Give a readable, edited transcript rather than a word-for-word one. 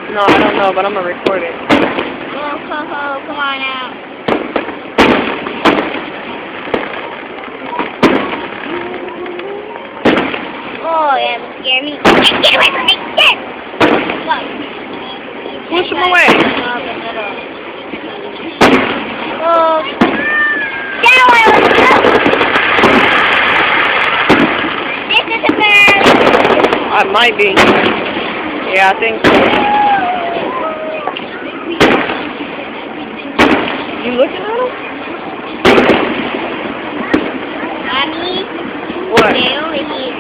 No, I don't know, but I'm gonna record it. Oh, come on out. Oh, yeah, that scared me. Get away from me! Get! Push him away. Oh, get away with me! This is a bear! I might be. Yeah, I think so. You looking at him? Mommy, What? stay over here.